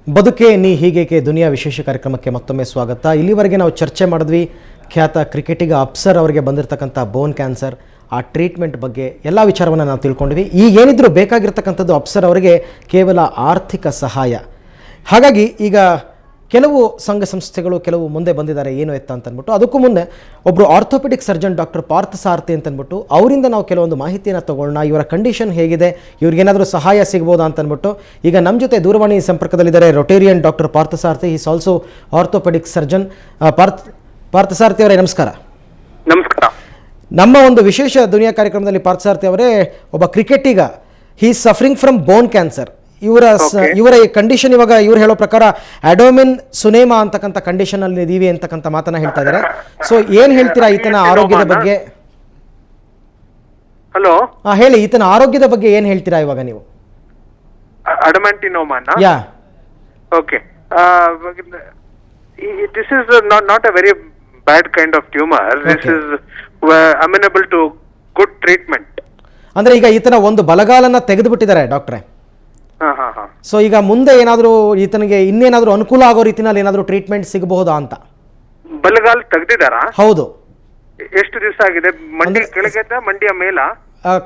ಬದುಕೆ ನೀ ಹೀಗೇಕೆ ದುನಿಯಾ ವಿಶೇಷ ಕಾರ್ಯಕ್ರಮಕ್ಕೆ ಮತ್ತೊಮ್ಮೆ ಸ್ವಾಗತ. ಇಲ್ಲಿವರೆಗೆ ನಾವು ಚರ್ಚೆ ಮಾಡಿದ್ವಿ ಖ್ಯಾತ ಕ್ರಿಕೆಟಿಗ ಅಪ್ಸರ್ ಅವರಿಗೆ ಬಂದಿರತಕ್ಕಂಥ ಬೋನ್ ಕ್ಯಾನ್ಸರ್, ಆ ಟ್ರೀಟ್ಮೆಂಟ್ ಬಗ್ಗೆ ಎಲ್ಲ ವಿಚಾರವನ್ನು ನಾವು ತಿಳ್ಕೊಂಡ್ವಿ. ಈಗೇನಿದ್ರು ಬೇಕಾಗಿರ್ತಕ್ಕಂಥದ್ದು ಅಪ್ಸರ್ ಅವರಿಗೆ ಕೇವಲ ಆರ್ಥಿಕ ಸಹಾಯ. ಹಾಗಾಗಿ ಈಗ ಕೆಲವು ಸಂಘ ಸಂಸ್ಥೆಗಳು ಕೆಲವು ಮುಂದೆ ಬಂದಿದ್ದಾರೆ ಏನು ಎತ್ತ ಅಂತಂದ್ಬಿಟ್ಟು. ಅದಕ್ಕೂ ಮುಂದೆ ಒಬ್ಬರು ಆರ್ಥೋಪೆಡಿಕ್ ಸರ್ಜನ್ ಡಾಕ್ಟರ್ ಪಾರ್ಥಸಾರಥಿ ಅಂತಂದ್ಬಿಟ್ಟು ಅವರಿಂದ ನಾವು ಕೆಲವೊಂದು ಮಾಹಿತಿಯನ್ನು ತಗೊಳ್ಳೋಣ. ಇವರ ಕಂಡೀಷನ್ ಹೇಗಿದೆ, ಇವ್ರಿಗೇನಾದರೂ ಸಹಾಯ ಸಿಗ್ಬೋದಾ ಅಂತಂದ್ಬಿಟ್ಟು. ಈಗ ನಮ್ಮ ಜೊತೆ ದೂರವಾಣಿ ಸಂಪರ್ಕದಲ್ಲಿದ್ದಾರೆ Rotarian doctor Parthasarathy. Is also orthopedic surgeon. Parthasarathy ಅವರೇ ನಮಸ್ಕಾರ. ನಮಸ್ಕಾರ. ನಮ್ಮ ಒಂದು ವಿಶೇಷ ದುನಿಯಾ ಕಾರ್ಯಕ್ರಮದಲ್ಲಿ ಪಾರ್ಥಸಾರಥಿ ಅವರೇ ಒಬ್ಬ ಕ್ರಿಕೆಟಿಗ, he is suffering from bone cancer. ಇವರ ಈ ಕಂಡೀಷನ್ ಇವಾಗ ಇವ್ರು ಹೇಳೋ ಪ್ರಕಾರ ಅಡೋಮಿನ್ ಸುನೇಮಾ ಅಂತಕ್ಕಂಥ ಕಂಡೀಷನ್ ಅಲ್ಲಿ ಇದೀವಿ ಅಂತಕ್ಕಂಥ ಮಾತನ್ನ ಹೇಳ್ತಾ ಇದ್ದಾರೆ. ಸೊ ಏನ್ ಹೇಳ್ತೀರಾ ಈತನ ಆರೋಗ್ಯದ ಬಗ್ಗೆ? ಹಲೋ, ಹೇಳಿ, ಈತನ ಆರೋಗ್ಯದ ಬಗ್ಗೆ ಏನ್ ಹೇಳ್ತೀರಾ ಇವಾಗ ನೀವು? ಅಡಮೆಂಟಿನೋಮಾ. ಯಾ, okay. This is not a very bad kind of tumor. This is amenable to good treatment. ಅಂದ್ರೆ ಈಗ ಈತನ ಒಂದು ಬಲಗಾಲನ್ನ ತೆಗೆದು ಬಿಟ್ಟಿದ್ದಾರೆ ಡಾಕ್ಟ್ರೆ. ಸೊ ಈಗ ಮುಂದೆ ಏನಾದರೂ ಈತನಿಗೆ ಇನ್ನೇನಾದರೂ ಅನುಕೂಲ ಆಗೋ ರೀತಿನಲ್ಲಿ ಏನಾದರೂ ಟ್ರೀಟ್ಮೆಂಟ್ ಸಿಗಬಹುದಾ ಅಂತ? ಬಲಗಾಲ ತೆಗೆದಿದ್ದಾರಾ? ಹೌದು. ಎಷ್ಟು ದಿವಸ ಆಗಿದೆ? ಮಂಡಿ ಕೆಳಗೆ ಮಂಡಿಯ ಮೇಲ?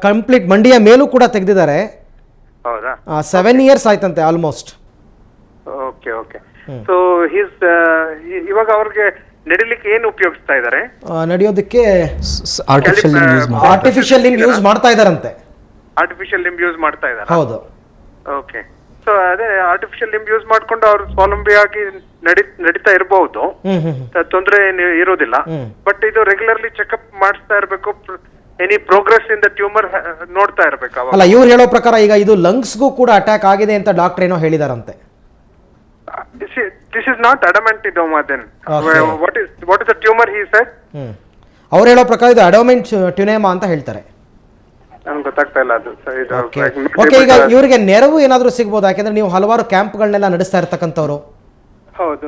ಕಂಪ್ಲೀಟ್ ಮಂಡಿಯ ಮೇಲೂ ಕೂಡ ತೆಗೆದಿದ್ದಾರೆ. ಹೌದಾ? 7 years ಆಯ್ತಂತೆ ಆಲ್ಮೋಸ್ಟ್. Okay okay. ಸೊ ಇವಾಗ ಅವ್ರಿಗೆ ನಡಿಲಿಕ್ಕೆ ಏನು ಉಪಯೋಗಿಸ್ತಾ ಇದ್ದಾರೆ? ನಡೆಯೋದಕ್ಕೆ ಆರ್ಟಿಫಿಷಿಯಲ್ ಲಿಂಬ್ ಯೂಸ್ ಮಾಡ್ತಾ ಇದಾರಂತೆ. ಆರ್ಟಿಫಿಷಿಯಲ್ ಲಿಂಬ್ ಯೂಸ್ ಮಾಡ್ತಾ ಇದ್ದಾರೆ? ಹೌದು. ಓಕೆ. ಸೊ ಅದೇ ಆರ್ಟಿಫಿಷಿಯಲ್ ಲಿಂಬ್ ಯೂಸ್ ಮಾಡ್ಕೊಂಡು ಅವ್ರು ಸ್ವಾವಲಂಬಿಯಾಗಿ ನಡೀತಾ ಇರಬಹುದು, ತೊಂದರೆ ಇರೋದಿಲ್ಲ. ಬಟ್ ಇದು ರೆಗ್ಯುಲರ್ಲಿ ಚೆಕ್ಅಪ್ ಮಾಡಿಸ್ತಾ ಇರಬೇಕು. Any progress in the tumour ನೋಡ್ತಾ ಇರಬೇಕು. ಅಲ್ಲ, ಇವ್ರು ಹೇಳೋ ಪ್ರಕಾರ ಈಗ ಇದು ಲಂಗ್ಸ್ಗೂ ಕೂಡ ಅಟ್ಯಾಕ್ ಆಗಿದೆ ಅಂತ ಡಾಕ್ಟರ್ ಏನೋ ಹೇಳಿದಾರಂತೆ. This is not adamantinoma then. What is the tumor he said? ಅವ್ರು ಹೇಳೋ ಪ್ರಕಾರ ಇದು ಅಡೋಮಿನ್ ಟ್ಯುನೇಮಾ ಅಂತ ಹೇಳ್ತಾರೆ. ನನಗೆ ಗೊತ್ತಾಗ್ತಾ ಇಲ್ಲ ಅದು. ಓಕೆ, ಈಗ ಇವರಿಗೆ ನೆರವು ಏನಾದರೂ ಸಿಗ್ಬೋದು? ಯಾಕೆಂದ್ರೆ ನೀವು ಹಲವಾರು ಕ್ಯಾಂಪ್ಗಳನ್ನೆಲ್ಲ ನಡೆಸ್ತಾ ಇರ್ತಕ್ಕಂಥವ್ರು. ಹೌದು.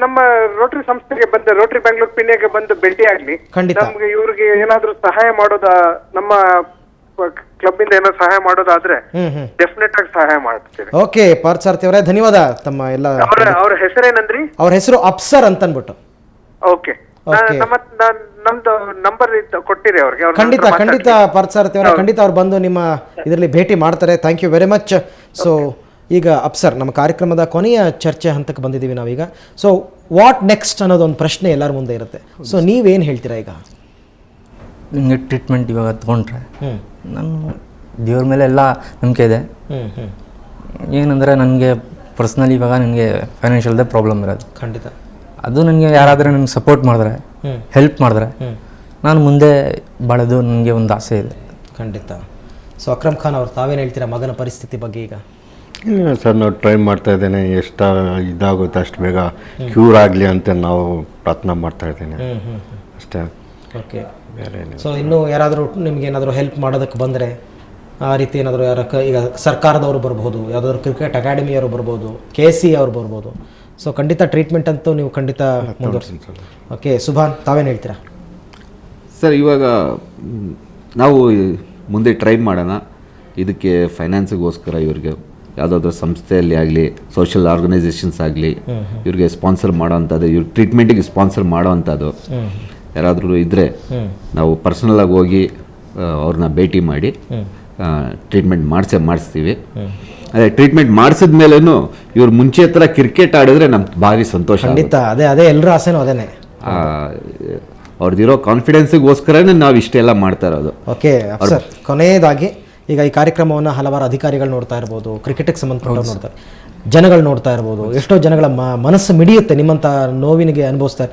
ನಮ್ಮ ರೋಟರಿ ಸಂಸ್ಥೆಗೆ ಬಂದು, ರೋಟರಿ ಬ್ಯಾಂಗ್ಳೂರ್ ಪಿನ್ಯಾಗೆ ಬಂದು ಭೇಟಿ ಆಗ್ಲಿ. ಖಂಡಿತ. ನಮ್ಗೆ ಇವ್ರಿಗೆ ಏನಾದ್ರೂ ಸಹಾಯ ಮಾಡೋದಾ, ನಮ್ಮ ಕ್ಲಬ್ ಇಂದ ಏನೋ ಸಹಾಯ ಮಾಡೋದಾದ್ರೆ ಡೆಫಿನೆಟ್ ಆಗಿ ಸಹಾಯ ಮಾಡ್ತೀವಿ. ಓಕೆ ಪಾರ್ಥಸಾರಥಿ ಅವರೇ, ಧನ್ಯವಾದ ತಮ್ಮ ಎಲ್ಲ. ಅವ್ರ ಹೆಸರೇನಂದ್ರಿ? ಅವ್ರ ಹೆಸರು ಅಪ್ಸರ್ ಅಂತ ಅನ್ಬಿಟ್ಟು. ಓಕೆ. ನಮ್ದು ನಂಬರ್ ಕೊಟ್ಟಿರಿ ಅವ್ರಿಗೆ. ಖಂಡಿತ ಖಂಡಿತ ಪಾರ್ಥಸಾರಥಿ ಅವರೇ, ಖಂಡಿತ ಅವ್ರು ಬಂದು ನಿಮ್ಮ ಇದರಲ್ಲಿ ಭೇಟಿ ಮಾಡ್ತಾರೆ. Thank you very much. So ಈಗ ಅಪ್ಸರ್, ನಮ್ಮ ಕಾರ್ಯಕ್ರಮದ ಕೊನೆಯ ಚರ್ಚೆ ಹಂತಕ್ಕೆ ಬಂದಿದ್ದೀವಿ ನಾವೀಗ. ಸೊ ವಾಟ್ ನೆಕ್ಸ್ಟ್ ಅನ್ನೋದೊಂದು ಪ್ರಶ್ನೆ ಎಲ್ಲರ ಮುಂದೆ ಇರುತ್ತೆ. ಸೊ ನೀವೇನು ಹೇಳ್ತೀರಾ ಈಗ? ನಿಮಗೆ ಟ್ರೀಟ್ಮೆಂಟ್ ಇವಾಗ ತೊಗೊಂಡ್ರೆ ನಾನು ದೇವ್ರ ಮೇಲೆ ಎಲ್ಲ ನಂಬಿಕೆ ಇದೆ. ಏನಂದರೆ ನನಗೆ ಪರ್ಸ್ನಲಿ ಇವಾಗ ನನಗೆ ಫೈನಾನ್ಷಿಯಲ್ದೇ ಪ್ರಾಬ್ಲಮ್ ಇರೋದು. ಖಂಡಿತ. ಅದು ನನಗೆ ಯಾರಾದರೂ ನನಗೆ ಸಪೋರ್ಟ್ ಮಾಡಿದ್ರೆ, ಹೆಲ್ಪ್ ಮಾಡಿದ್ರೆ ನಾನು ಮುಂದೆ ಬಾಳೋದು ನನಗೆ ಒಂದು ಆಸೆ ಇದೆ. ಖಂಡಿತ. ಸೊ ಅಕ್ರಮ್ ಖಾನ್ ಅವರು, ತಾವೇನು ಹೇಳ್ತೀರಾ ಮಗನ ಪರಿಸ್ಥಿತಿ ಬಗ್ಗೆ ಈಗ? ಇಲ್ಲ ಸರ್, ನಾವು ಟ್ರೈ ಮಾಡ್ತಾ ಇದ್ದೇನೆ. ಎಷ್ಟು ಇದಾಗುತ್ತೆ ಅಷ್ಟು ಬೇಗ ಕ್ಯೂರ್ ಆಗಲಿ ಅಂತ ನಾವು ಪ್ರಾರ್ಥನೆ ಮಾಡ್ತಾ ಇದ್ದೇನೆ ಅಷ್ಟೇ. ಓಕೆ. ಸೊ ಇನ್ನೂ ಯಾರಾದರೂ ನಿಮ್ಗೆ ಏನಾದರೂ ಹೆಲ್ಪ್ ಮಾಡೋದಕ್ಕೆ ಬಂದರೆ, ಆ ರೀತಿ ಏನಾದರೂ ಈಗ ಸರ್ಕಾರದವರು ಬರ್ಬೋದು, ಯಾವುದಾದ್ರು ಕ್ರಿಕೆಟ್ ಅಕಾಡೆಮಿಯವರು ಬರ್ಬೋದು, KC ಅವರು ಬರ್ಬೋದು. ಸೊ ಖಂಡಿತ ಟ್ರೀಟ್ಮೆಂಟ್ ಅಂತೂ ನೀವು ಖಂಡಿತ ಮುಂದುವರಿಸಿ. ಓಕೆ, ಸುಭಾನ್ ತಾವೇನು ಹೇಳ್ತೀರಾ? ಸರ್, ಇವಾಗ ನಾವು ಮುಂದೆ ಟ್ರೈ ಮಾಡೋಣ. ಇದಕ್ಕೆ ಫೈನಾನ್ಸಿಗೋಸ್ಕರ ಇವ್ರಿಗೆ ಯಾವುದಾದ್ರೂ ಸಂಸ್ಥೆಯಲ್ಲಿ ಆಗಲಿ, ಸೋಷಿಯಲ್ ಆರ್ಗನೈಸೇಷನ್ಸ್ ಆಗಲಿ ಇವ್ರಿಗೆ ಸ್ಪಾನ್ಸರ್ ಮಾಡೋವಂಥದ್ದು, ಇವ್ರ ಟ್ರೀಟ್ಮೆಂಟಿಗೆ ಸ್ಪಾನ್ಸರ್ ಮಾಡೋವಂಥದ್ದು ಯಾರಾದರೂ ಇದ್ದರೆ ನಾವು ಪರ್ಸನಲಾಗಿ ಹೋಗಿ ಅವ್ರನ್ನ ಭೇಟಿ ಮಾಡಿ ಟ್ರೀಟ್ಮೆಂಟ್ ಮಾಡಿಸ್ತೀವಿ. ಅದೇ ಟ್ರೀಟ್ಮೆಂಟ್ ಮಾಡಿಸಿದ ಮೇಲೂ ಇವ್ರು ಮುಂಚೆ ಹತ್ರ ಕ್ರಿಕೆಟ್ ಆಡಿದ್ರೆ ನಮ್ಗೆ ಭಾರಿ ಸಂತೋಷ. ಖಂಡಿತ, ಅದೇ ಎಲ್ಲರ ಆಸೆನೂ ಅದೇನೆ. ಅವ್ರದ್ದಿರೋ ಕಾನ್ಫಿಡೆನ್ಸಿಗೋಸ್ಕರನೇ ನಾವು ಇಷ್ಟೆಲ್ಲ ಮಾಡ್ತಾ ಇರೋದು. ಓಕೆ ಸರ್, ಕೊನೆಯದಾಗಿ ಈಗ ಈ ಕಾರ್ಯಕ್ರಮವನ್ನು ಹಲವಾರು ಅಧಿಕಾರಿಗಳು ನೋಡ್ತಾ ಇರ್ಬೋದು, ಕ್ರಿಕೆಟಿಗೆ ಸಂಬಂಧಪಟ್ಟವ್ರು ನೋಡ್ತಾರೆ, ಜನಗಳು ನೋಡ್ತಾ ಇರ್ಬೋದು. ಎಷ್ಟೋ ಜನಗಳ ಮನಸ್ಸು ಮಿಡಿಯುತ್ತೆ ನಿಮ್ಮಂಥ ನೋವಿನಿಗೆ ಅನುಭವಿಸ್ತಾರೆ.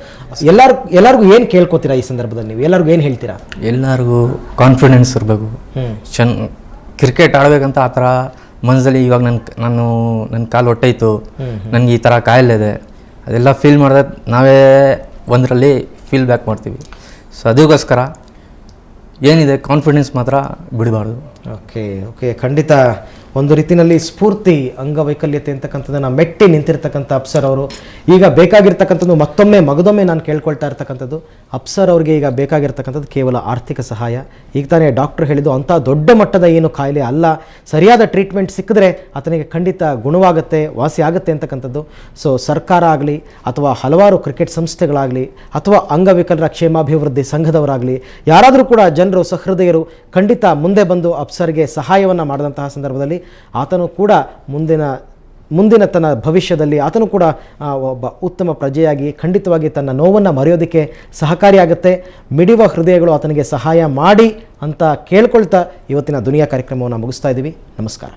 ಎಲ್ಲರಿಗೂ ಏನು ಕೇಳ್ಕೊತೀರಾ ಈ ಸಂದರ್ಭದಲ್ಲಿ? ನೀವು ಎಲ್ಲರಿಗೂ ಏನು ಹೇಳ್ತೀರಾ? ಎಲ್ಲರಿಗೂ ಕಾನ್ಫಿಡೆನ್ಸ್ ಇರಬೇಕು. ಕ್ರಿಕೆಟ್ ಆಡಬೇಕಂತ ಆ ಥರ ಮನಸ್ಸಲ್ಲಿ ಇವಾಗ ನನ್ನ ಕಾಲು ಹೊಟ್ಟೈತು, ನನಗೆ ಈ ಥರ ಕಾಯಿಲೆ ಇದೆ, ಅದೆಲ್ಲ ಫೀಲ್ ಮಾಡಿದ್ರೆ ನಾವೇ ಒಂದರಲ್ಲಿ ಫೀಲ್ ಬ್ಯಾಕ್ ಮಾಡ್ತೀವಿ. ಸೊ ಅದಕ್ಕೋಸ್ಕರ ಏನಿದೆ ಕಾನ್ಫಿಡೆನ್ಸ್ ಮಾತ್ರ ಬಿಡಬಾರ್ದು. ಓಕೆ, ಖಂಡಿತ ಒಂದು ರೀತಿಯಲ್ಲಿ ಸ್ಫೂರ್ತಿ ಅಂಗವೈಕಲ್ಯತೆ ಅಂತಕ್ಕಂಥದ್ದನ್ನು ಮೆಟ್ಟಿ ನಿಂತಿರ್ತಕ್ಕಂಥ ಅಪ್ಸರ್ ಅವರು. ಈಗ ಬೇಕಾಗಿರ್ತಕ್ಕಂಥದ್ದು ಮಗದೊಮ್ಮೆ ನಾನು ಕೇಳ್ಕೊಳ್ತಾ ಇರ್ತಕ್ಕಂಥದ್ದು, ಅಪ್ಸರ್ ಅವರಿಗೆ ಈಗ ಬೇಕಾಗಿರ್ತಕ್ಕಂಥದ್ದು ಕೇವಲ ಆರ್ಥಿಕ ಸಹಾಯ. ಈಗ ತಾನೇ ಡಾಕ್ಟರ್ ಹೇಳಿದ್ದು ಅಂಥ ದೊಡ್ಡ ಮಟ್ಟದ ಏನು ಕಾಯಿಲೆ ಅಲ್ಲ, ಸರಿಯಾದ ಟ್ರೀಟ್ಮೆಂಟ್ ಸಿಕ್ಕಿದ್ರೆ ಆತನಿಗೆ ಖಂಡಿತ ಗುಣವಾಗುತ್ತೆ, ವಾಸಿ ಆಗುತ್ತೆ ಅಂತಕ್ಕಂಥದ್ದು. ಸೊ ಸರ್ಕಾರ ಆಗಲಿ ಅಥವಾ ಹಲವಾರು ಕ್ರಿಕೆಟ್ ಸಂಸ್ಥೆಗಳಾಗಲಿ ಅಥವಾ ಅಂಗವಿಕಲರ ಕ್ಷೇಮಾಭಿವೃದ್ಧಿ ಸಂಘದವರಾಗಲಿ, ಯಾರಾದರೂ ಕೂಡ ಜನರು ಸಹೃದಯರು ಖಂಡಿತ ಮುಂದೆ ಬಂದು ಅಪ್ಸರ್ಗೆ ಸಹಾಯವನ್ನು ಮಾಡಿದಂತಹ ಸಂದರ್ಭದಲ್ಲಿ ಆತನು ಕೂಡ ಮುಂದಿನ ತನ್ನ ಭವಿಷ್ಯದಲ್ಲಿ ಆತನು ಕೂಡ ಒಬ್ಬ ಉತ್ತಮ ಪ್ರಜೆಯಾಗಿ ಖಂಡಿತವಾಗಿ ತನ್ನ ನೋವನ್ನು ಮರೆಯೋದಕ್ಕೆ ಸಹಕಾರಿಯಾಗುತ್ತೆ. ಮಿಡಿವ ಹೃದಯಗಳು ಆತನಿಗೆ ಸಹಾಯ ಮಾಡಿ ಅಂತ ಕೇಳ್ಕೊಳ್ತಾ ಇವತ್ತಿನ ದುನಿಯಾ ಕಾರ್ಯಕ್ರಮವನ್ನು ಮುಗಿಸ್ತಾ ಇದ್ದೀವಿ. ನಮಸ್ಕಾರ.